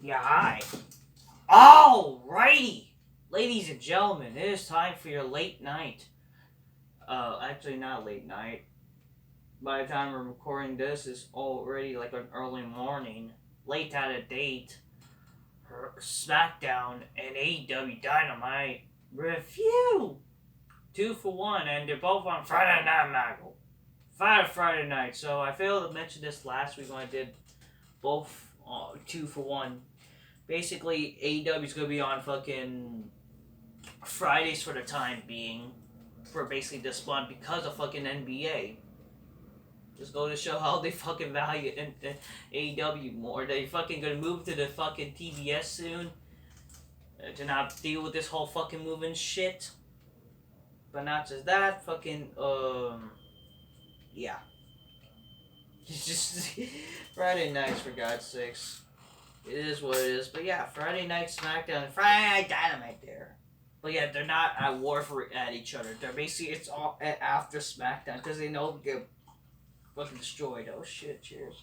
Yeah, hi. Alrighty! Ladies and gentlemen, it is time for your late night. Actually not late night. By the time we're recording this, it's already like an early morning. Late out of date. Smackdown and AEW Dynamite review! 2 for 1, and they're both on Friday Night Maggle. Friday night, so I failed to mention this last week when I did both 2 for 1. Basically, AEW is going to be on fucking Fridays for the time being. For basically this month because of fucking NBA. Just go to show how they fucking value AEW more. They fucking gonna move to the fucking TBS soon. To not deal with this whole fucking moving shit. But not just that, fucking, yeah. It's just Friday nights, for God's sakes. It is what it is. But yeah, Friday Night Smackdown and Friday Night Dynamite there. But yeah, they're not at war at each other. They're basically, it's all after Smackdown because they know they get fucking destroyed. Oh shit, cheers.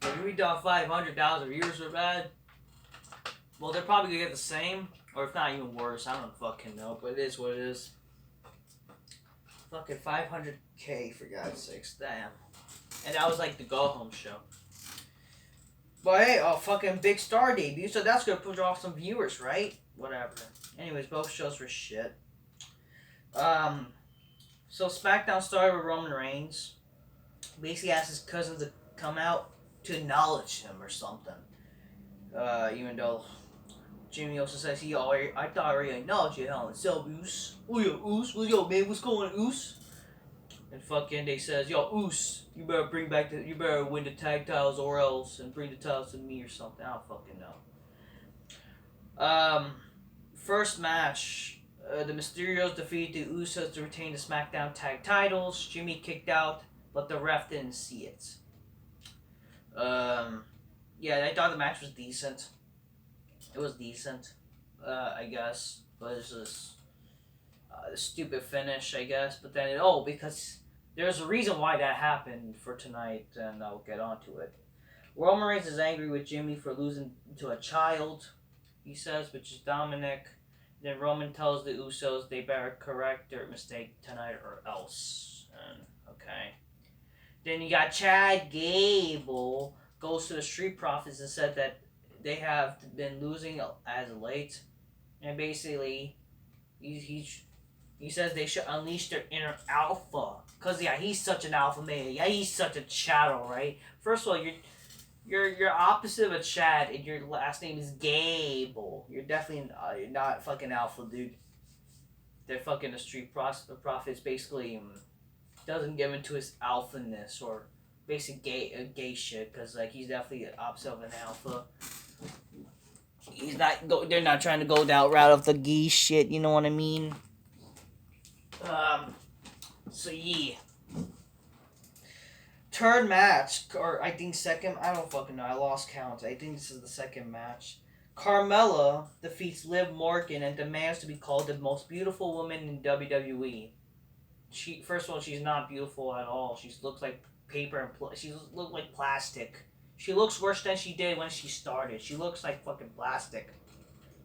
If we done 500,000 viewers are bad, well, they're probably gonna get the same, or if not even worse. I don't fucking know, but it is what it is. Fucking 500K, for God's sakes, damn. And that was like the go home show. But hey, a fucking big star debut, so that's gonna push off some viewers, right? Whatever. Anyways, both shows were shit. So SmackDown started with Roman Reigns. Basically asked his cousin to come out to acknowledge him or something. Even though Jimmy also says I thought I already acknowledged you, Hell in a Cell, Oos. Oh yeah, Oos. Well, yo, man, what's going on, Oos? And fucking they says, yo, Oos, you better win the tag titles or else, and bring the titles to me or something. I don't fucking know. First match, the Mysterios defeated the Usos to retain the SmackDown tag titles. Jimmy kicked out, but the ref didn't see it. Yeah, I thought the match was decent. It was decent, I guess, but it's just a stupid finish, I guess. But then, because there's a reason why that happened for tonight, and I'll get onto it. Roman Reigns is angry with Jimmy for losing to a child, he says, which is Dominic. Then Roman tells the Usos they better correct their mistake tonight or else. And, okay. Then you got Chad Gable goes to the Street Profits and said that they have been losing as of late. And basically, he says they should unleash their inner alpha. Because, yeah, he's such an alpha male. Yeah, he's such a chattel, right? First of all, you're opposite of a Chad, and your last name is Gable. You're definitely not fucking alpha, dude. They're fucking the Street Profits basically doesn't give into his alphaness or basic gay shit, because like he's definitely the opposite of an alpha. They're not trying to go that route of the gay shit, you know what I mean? So yeah. Third match, or I think second, I don't fucking know, I lost count. I think this is the second match. Carmella defeats Liv Morgan and demands to be called the most beautiful woman in WWE. First of all, she's not beautiful at all. She looks like paper and she looks like plastic. She looks worse than she did when she started. She looks like fucking plastic.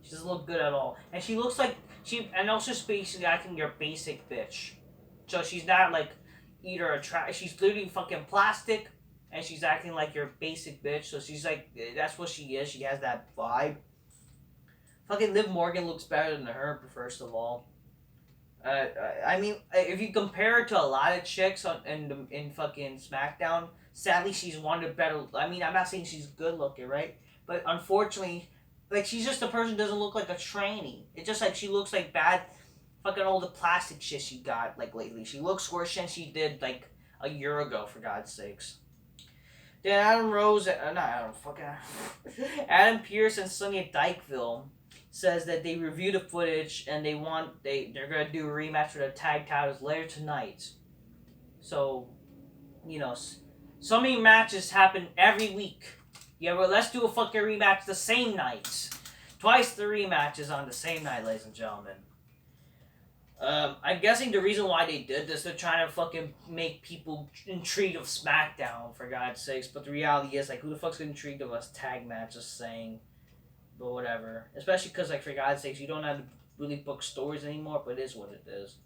She doesn't look good at all. And she looks like and also she's basically acting your basic bitch. So she's not like either she's literally fucking plastic, and she's acting like your basic bitch. So she's like, that's what she is. She has that vibe. Fucking Liv Morgan looks better than her, first of all. I mean, if you compare her to a lot of chicks in fucking SmackDown, sadly she's one of the better. I mean, I'm not saying she's good looking, right? But unfortunately, like she's just a person who doesn't look like a trainee. It's just like she looks like bad, fucking all the plastic shit she got like lately. She looks worse than she did like a year ago, for God's sakes. Then Adam Pearce and Sonya Dykeville says that they reviewed the footage and they're gonna do a rematch for the tag titles later tonight. So, so many matches happen every week. Yeah, well, let's do a fucking rematch the same night. Twice the rematches on the same night, ladies and gentlemen. I'm guessing the reason why they did this, they're trying to fucking make people intrigued of SmackDown, for God's sakes. But the reality is, like, who the fuck's intrigued of a tag match? Just saying. But whatever. Especially because, like, for God's sakes, you don't have to really book stories anymore, but it is what it is.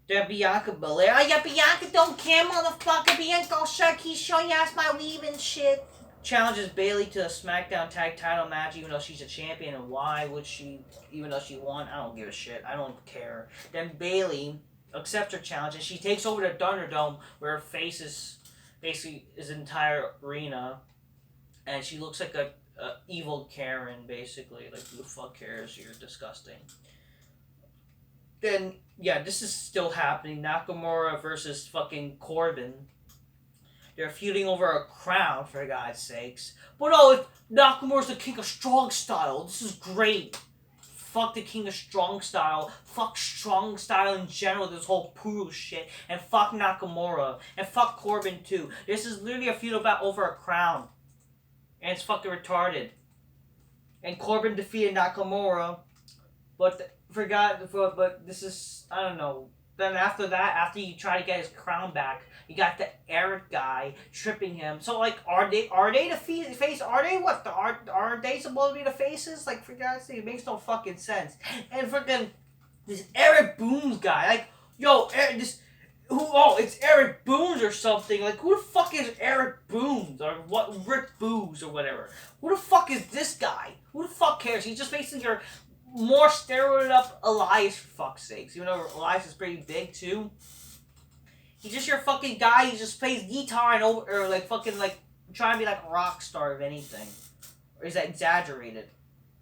Then Bianca Belair. Oh, yeah, Bianca don't care, motherfucker. Bianca, sure, keep showing your ass my weave and shit. Challenges Bayley to a SmackDown tag title match, even though she's a champion. And why would she, even though she won? I don't give a shit. I don't care. Then Bayley accepts her challenge, and she takes over the Thunderdome, where her face is basically his entire arena. And she looks like a evil Karen, basically. Like, who the fuck cares? You're disgusting. Then, yeah, this is still happening. Nakamura versus fucking Corbin. They're feuding over a crown, for God's sakes. But oh, Nakamura's the king of strong style. This is great. Fuck the king of strong style. Fuck strong style in general, this whole poodle shit. And fuck Nakamura. And fuck Corbin, too. This is literally a feud about over a crown. And it's fucking retarded. And Corbin defeated Nakamura. But but this is, I don't know. Then after that, after you try to get his crown back, you got the Eric guy tripping him. So like, are they the face? Are they what? Are they supposed to be the faces? Like, for God's sake, it makes no fucking sense. And freaking this Eric Booms guy, like, yo, it's Eric Booms or something. Like, who the fuck is Eric Booms or what? Rick Booms or whatever. Who the fuck is this guy? Who the fuck cares? He's just basically your more steroided up Elias, for fuck's sakes. Even though Elias is pretty big too. He's just your fucking guy. He just plays guitar and or like fucking like trying to be like a rock star if anything. Or is that exaggerated?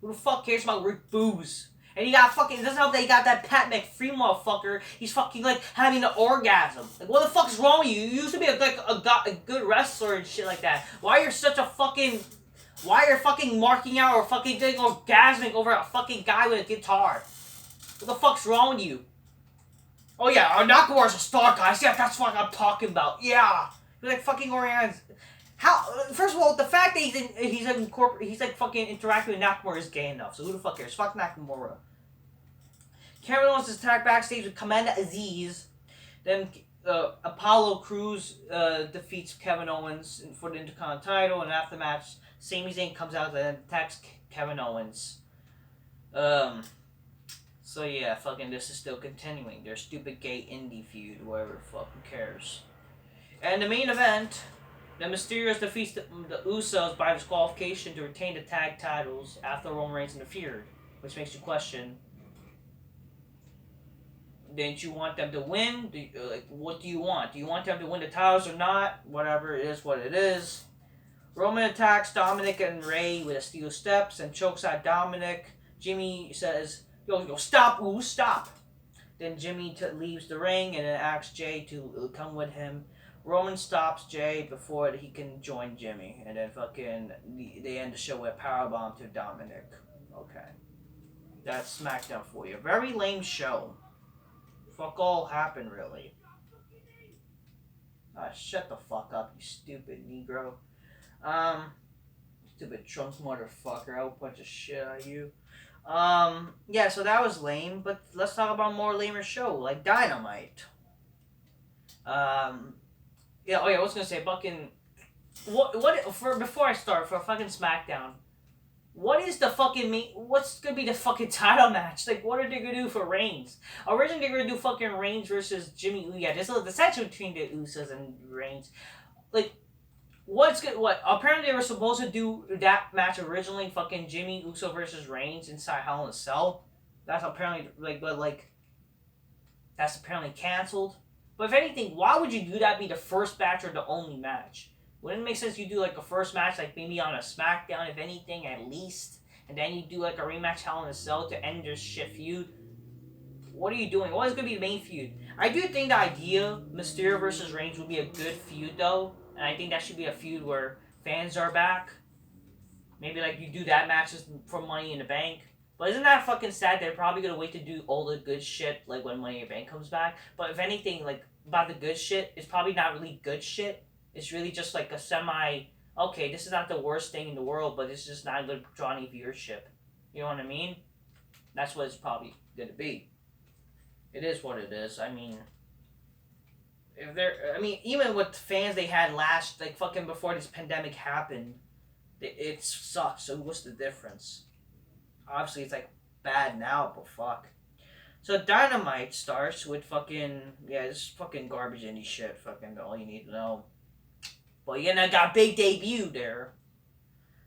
Who the fuck cares about Rick Booze? And he got fucking, it doesn't help that he got that Pat McAfee motherfucker. He's fucking like having an orgasm. Like, what the fuck's wrong with you? You used to be a good wrestler and shit like that. Why you're such a fucking, why you're fucking marking out or fucking doing orgasmic over a fucking guy with a guitar? What the fuck's wrong with you? Oh yeah, Nakamura's a star, guys. Yeah, that's what I'm talking about. Yeah, he's like fucking orgasm. How? First of all, the fact that he's like fucking interacting with Nakamura is gay enough. So who the fuck cares? Fuck Nakamura. Kevin Owens is attacked backstage with Commander Aziz. Then Apollo Crews defeats Kevin Owens for the Intercontinental title, and after the match, Sami Zayn comes out and attacks Kevin Owens. So yeah, fucking this is still continuing. Their stupid gay indie feud, whatever, fucking cares. And the main event, the Mysterios defeats the Usos by disqualification to retain the tag titles after Roman Reigns interfered, which makes you question, didn't you want them to win? What do you want? Do you want them to win the titles or not? Whatever, it is what it is. Roman attacks Dominic and Ray with a steel steps and chokes out Dominic. Jimmy says, yo, stop, stop. Then Jimmy leaves the ring and then asks Jay to come with him. Roman stops Jay before he can join Jimmy. And then fucking, they end the show with a powerbomb to Dominic. Okay. That's SmackDown for you. Very lame show. Fuck all happened, really. Shut the fuck up, you stupid Negro. Stupid drunk motherfucker. I will punch the shit out of you. Yeah, so that was lame, but let's talk about a more lamer show, like Dynamite. Yeah, I was gonna say, fucking, before I start, for fucking SmackDown, what is the fucking what's gonna be the fucking title match? Like, what are they gonna do for Reigns? Originally, they're gonna do fucking Reigns versus Jimmy Uso. Yeah, there's a tension between the Usos and Reigns. Like, apparently they were supposed to do that match originally, fucking Jimmy Uso versus Reigns inside Hell in a Cell. That's apparently, that's apparently canceled. But if anything, why would you do that be the first match or the only match? Wouldn't it make sense you do like a first match, like maybe on a SmackDown, if anything, at least, and then you do like a rematch Hell in a Cell to end this shit feud? What are you doing? What is going to be the main feud? I do think the idea, Mysterio versus Reigns, would be a good feud though, and I think that should be a feud where fans are back. Maybe like you do that match for Money in the Bank. But isn't that fucking sad? They're probably going to wait to do all the good shit like when Money in the Bank comes back. But if anything, like about the good shit, it's probably not really good shit. It's really just like a okay, this is not the worst thing in the world, but it's just not going to draw any viewership. You know what I mean? That's what it's probably going to be. It is what it is. I mean, even with the fans they had last, like fucking before this pandemic happened, it sucks. So what's the difference? Obviously, it's like bad now, but fuck. So Dynamite starts with fucking this fucking garbage indie shit. Fucking all you need to know. But you know, got a big debut there.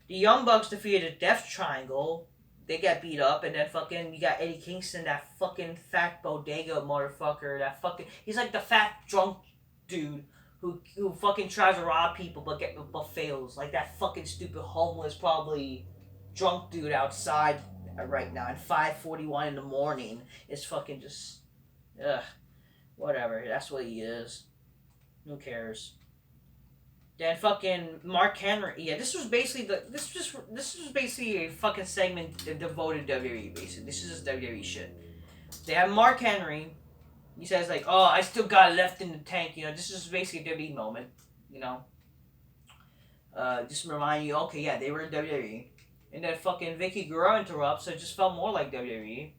The Young Bucks defeated the Death Triangle. They got beat up, and then fucking you got Eddie Kingston, that fucking fat bodega motherfucker. That fucking he's like the fat drunk dude who fucking tries to rob people but fails. Like that fucking stupid homeless probably drunk dude outside right now at 5:41 in the morning is fucking just whatever. That's what he is. Who cares? Then fucking Mark Henry. Yeah, this was basically a fucking segment devoted to WWE. Basically, this is just WWE shit. They have Mark Henry. He says like, "Oh, I still got it left in the tank." You know, this is basically a WWE moment. You know, just to remind you, okay, yeah, they were in WWE, and then fucking Vicky Guerrero interrupts, so it just felt more like WWE.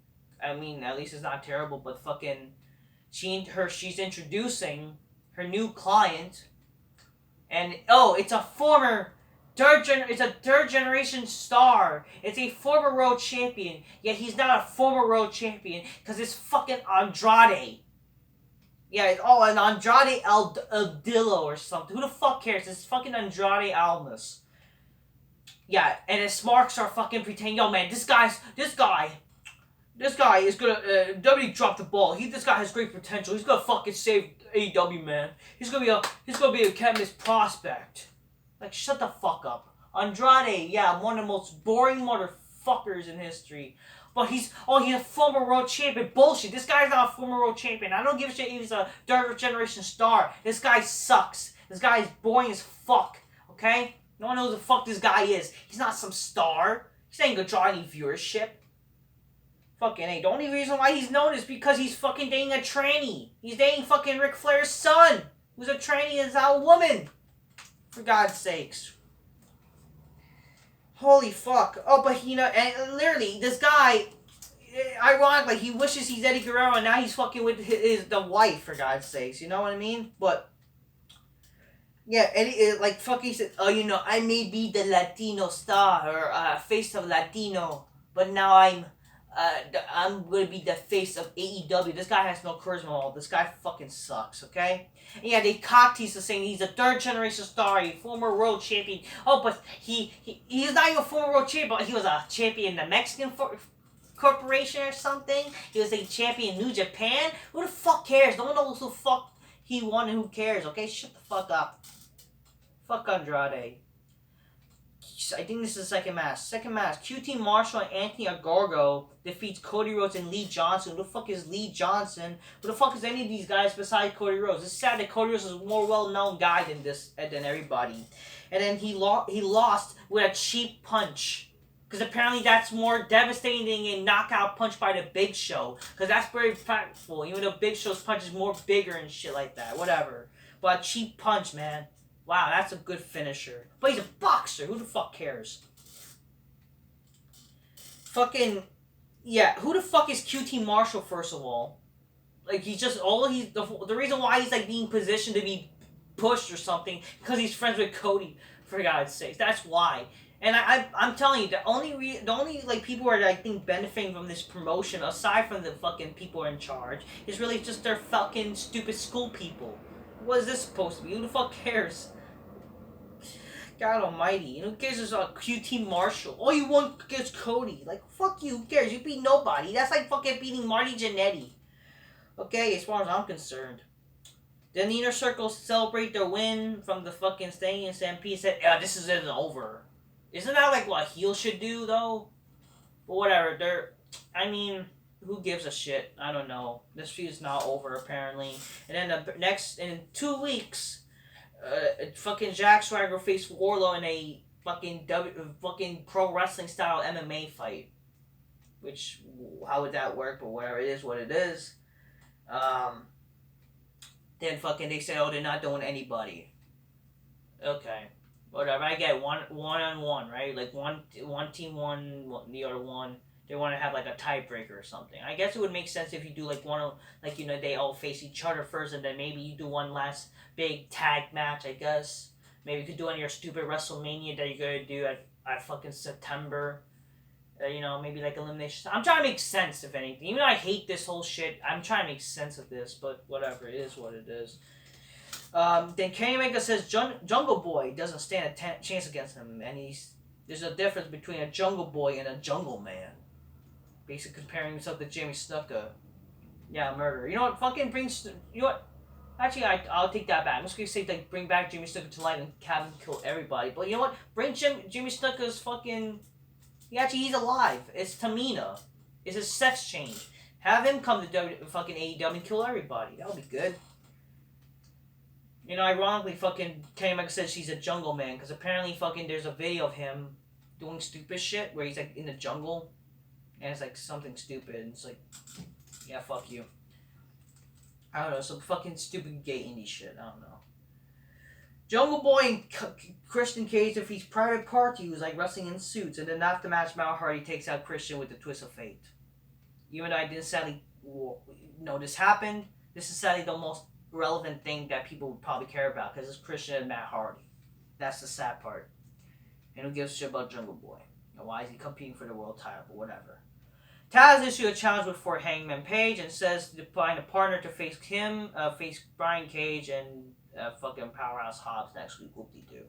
I mean, at least it's not terrible, but fucking, she's introducing her new client. And it's a third generation star. It's a former world champion. Yet he's not a former world champion because it's fucking Andrade. Yeah, an Andrade Aldillo or something. Who the fuck cares? It's fucking Andrade Almas. Yeah, and his smarks are fucking pretending, yo man, this guy is gonna WWE dropped the ball. This guy has great potential. He's gonna fucking save AEW, man. He's gonna be a Canvas prospect. Like, shut the fuck up. Andrade, yeah, one of the most boring motherfuckers in history. But he's a former world champion. Bullshit. This guy's not a former world champion. I don't give a shit if he's a third generation star. This guy sucks. This guy is boring as fuck. Okay? No one knows who the fuck this guy is. He's not some star. He's ain't gonna draw any viewership. Fucking hey, the only reason why he's known is because he's fucking dating a tranny. He's dating fucking Ric Flair's son, who's a tranny and is now a woman. For God's sakes. Holy fuck. Oh, but you know, and literally, this guy, ironically, he wishes he's Eddie Guerrero and now he's fucking with the wife, for God's sakes. You know what I mean? But, yeah, Eddie, like, fucking said, oh, you know, I may be the Latino star or face of Latino, but now I'm gonna be the face of AEW. This guy has no charisma at all. This guy fucking sucks, okay? And yeah, they cock tease us saying he's a third generation star, a former world champion. Oh, but he's not even a former world champion, but he was a champion in the Mexican corporation or something. He was a champion in New Japan. Who the fuck cares? No one knows who the fuck he won and who cares, okay? Shut the fuck up. Fuck Andrade. I think this is the second match. QT Marshall and Anthony Ogogo defeats Cody Rhodes and Lee Johnson. Who the fuck is Lee Johnson? Who the fuck is any of these guys besides Cody Rhodes? It's sad that Cody Rhodes is a more well-known guy than everybody. And then he lost with a cheap punch. Because apparently that's more devastating than a knockout punch by the Big Show. Because that's very impactful. Even though Big Show's punch is more bigger and shit like that. Whatever. But a cheap punch, man. Wow, that's a good finisher. But he's a boxer. Who the fuck cares? Fucking, yeah. Who the fuck is QT Marshall, first of all? Like, the reason why he's, like, being positioned to be pushed or something, because he's friends with Cody, for God's sake. That's why. And I'm telling you, the only like, people who are, I think, benefiting from this promotion, aside from the fucking people in charge, is really just their fucking stupid school people. What is this supposed to be? Who the fuck cares? God almighty. Who cares about QT Marshall? All you want against Cody. Like, fuck you. Who cares? You beat nobody. That's like fucking beating Marty Jannetty. Okay, as far as I'm concerned. Then the Inner Circle celebrate their win from the fucking Stadium and Stampede said, yeah, this isn't over. Isn't that like what heel should do, though? But whatever. Who gives a shit? I don't know. This feud's not over, apparently. And then in 2 weeks, fucking Jack Swagger faced Wardlow in a fucking pro wrestling style MMA fight. Which, how would that work? But whatever, it is what it is. Then fucking they say, oh, they're not doing anybody. Okay. Whatever, I get one on one, right? Like one team won, the other one. They want to have like a tiebreaker or something. I guess it would make sense if you do like one of like they all face each other first, and then maybe you do one last big tag match. I guess maybe you could do on your stupid WrestleMania that you're gonna do at fucking September. Maybe like elimination. I'm trying to make sense of anything. Even though I hate this whole shit, I'm trying to make sense of this. But whatever, it is what it is. Then Kenny Omega says Jungle Boy doesn't stand a chance against him, and there's a difference between a Jungle Boy and a Jungle Man. Basically comparing himself to Jimmy Snuka. Yeah, murder. You know what? Fucking brings. You know what? Actually, I'll take that back. I'm just gonna say like bring back Jimmy Snuka to life and have him kill everybody. But you know what? Bring Jimmy Snuka's fucking. He's alive. It's Tamina. It's a sex change. Have him come to fucking AEW and kill everybody. That'll be good. Ironically, fucking Kenny Omega says she's a jungle man because apparently fucking there's a video of him doing stupid shit where he's like in the jungle and it's like something stupid and it's like, yeah, fuck you. I don't know, some fucking stupid gay indie shit. I don't know. Jungle Boy and Christian Cage defeats Private Party, who's like wrestling in suits, and then after the match, Matt Hardy takes out Christian with the twist of fate. Even though I didn't sadly know this happened, this is sadly the most relevant thing that people would probably care about because it's Christian and Matt Hardy. That's the sad part. And who gives a shit about Jungle Boy? And why is he competing for the world title? But whatever. Taz issued a challenge for Hangman Page and says to find a partner to face him, face Brian Cage and fucking Powerhouse Hobbs next week. Whoop-de-doo.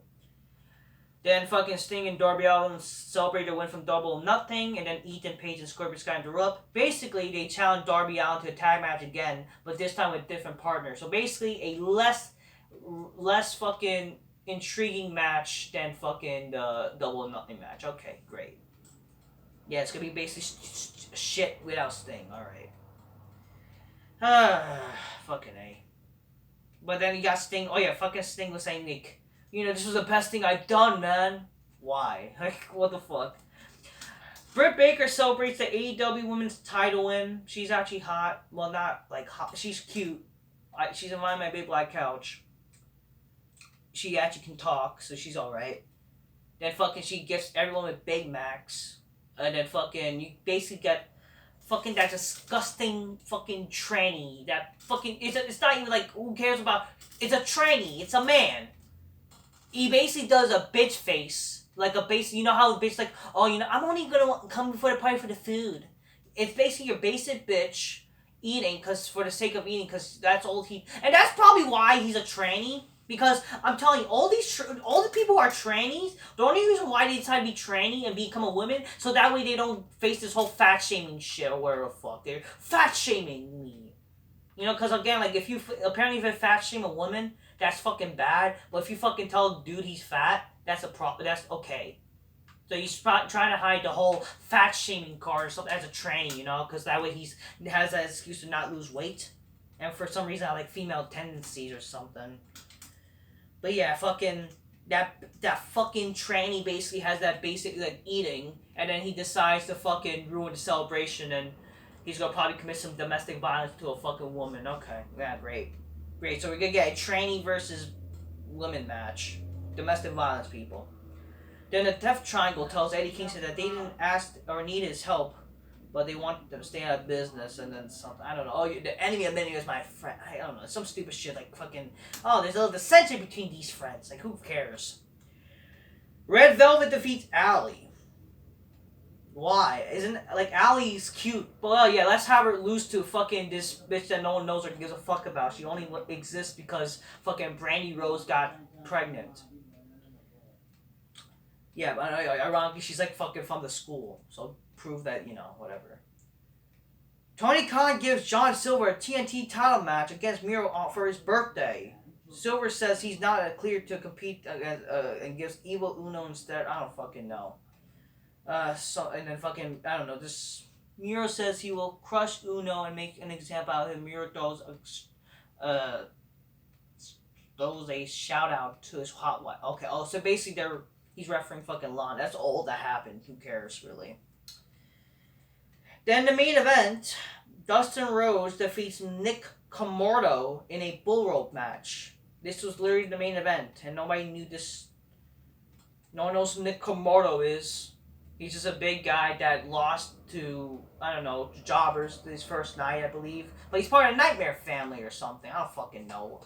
Then fucking Sting and Darby Allin celebrate their win from Double or Nothing, and then Ethan Page and Scorpio Sky interrupt. Basically, they challenge Darby Allin to a tag match again, but this time with different partners. So basically, a less fucking intriguing match than fucking the Double or Nothing match. Okay, great. Yeah, it's gonna be basically shit without Sting. Alright. Fucking A. But then you got Sting. Oh yeah, fucking Sting was saying, like, this was the best thing I've done, man. Why? Like, what the fuck? Britt Baker celebrates the AEW Women's title win. She's actually hot. Well, not like hot. She's cute. She's invited my big black couch. She actually can talk, so she's alright. Then fucking she gifts everyone with Big Macs. And then fucking, you basically get fucking that disgusting fucking tranny. That fucking, it's not even like, who cares about, it's a tranny. It's a man. He basically does a bitch face. Like a basic, you know how a bitch like, oh, I'm only gonna come before the party for the food. It's basically your basic bitch eating because for the sake of eating, because that's all he, and that's probably why he's a tranny. Because I'm telling you, all the people who are trannies, the only reason why they decide to be tranny and become a woman, so that way they don't face this whole fat shaming shit or whatever the fuck. They're fat shaming me. Because again, like if you fat shame a woman, that's fucking bad. But if you fucking tell a dude he's fat, that's okay. So he's trying to hide the whole fat shaming card or something as a tranny, because that way he has that excuse to not lose weight. And for some reason I like female tendencies or something. But yeah, fucking that fucking tranny basically has that basic like eating, and then he decides to fucking ruin the celebration, and he's gonna probably commit some domestic violence to a fucking woman. Okay, yeah, great. So we're gonna get a tranny versus women match, domestic violence people. Then the Death Triangle tells Eddie Kingston that they didn't ask or need his help, but they want them to stay out of business, and then something, I don't know, the enemy of many is my friend, I don't know, some stupid shit like fucking, there's a little dissension between these friends, like who cares? Red Velvet defeats Allie. Why? Isn't, like, Allie's cute, well yeah, let's have her lose to fucking this bitch that no one knows or gives a fuck about. She only exists because fucking Brandy Rose got pregnant. Yeah, but ironically, she's like fucking from the school, so prove that, whatever. Tony Khan gives John Silver a TNT title match against Miro for his birthday. Silver says he's not cleared to compete and gives Evil Uno instead. I don't fucking know. And then fucking, I don't know, this Miro says he will crush Uno and make an example out of him. Miro throws a shout out to his hot wife. Okay, so basically he's referring fucking Lon. That's all that happened. Who cares, really? Then the main event, Dustin Rhodes defeats Nick Comordo in a bull rope match. This was literally the main event, and nobody knew this. No one knows who Nick Comordo is. He's just a big guy that lost to, I don't know, jobbers his first night, I believe. But he's part of Nightmare Family or something. I don't fucking know.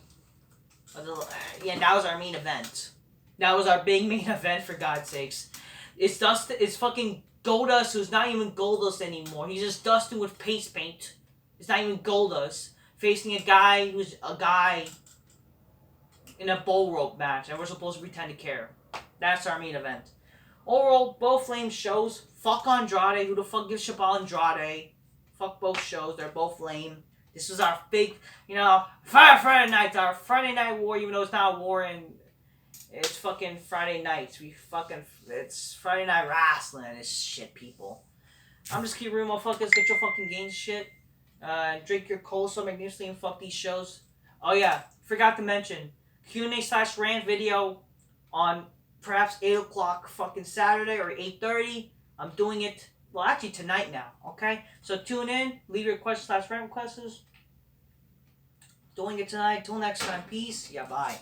Yeah, that was our main event. That was our big main event, for God's sakes. It's Dustin. It's fucking Goldust, who's not even Goldust anymore. He's just Dustin with face paint. It's not even Goldust facing a guy who's a guy in a bull rope match, and we're supposed to pretend to care. That's our main event. Overall, both lame shows. Fuck Andrade. Who the fuck gives shit about Andrade? Fuck both shows. They're both lame. This was our big, Friday night. Our Friday night war, even though it's not a war and it's fucking Friday nights. It's Friday night wrestling. It's shit, people. I'm just keep real, motherfuckers. Get your fucking games shit. Drink your cola so magnificently and fuck these shows. Oh yeah, forgot to mention Q&A/rant video on perhaps 8 o'clock fucking Saturday or 8:30. I'm doing it, well, actually tonight now, okay? So tune in, leave your questions/rant requests. Doing it tonight. Till next time, peace. Yeah, bye.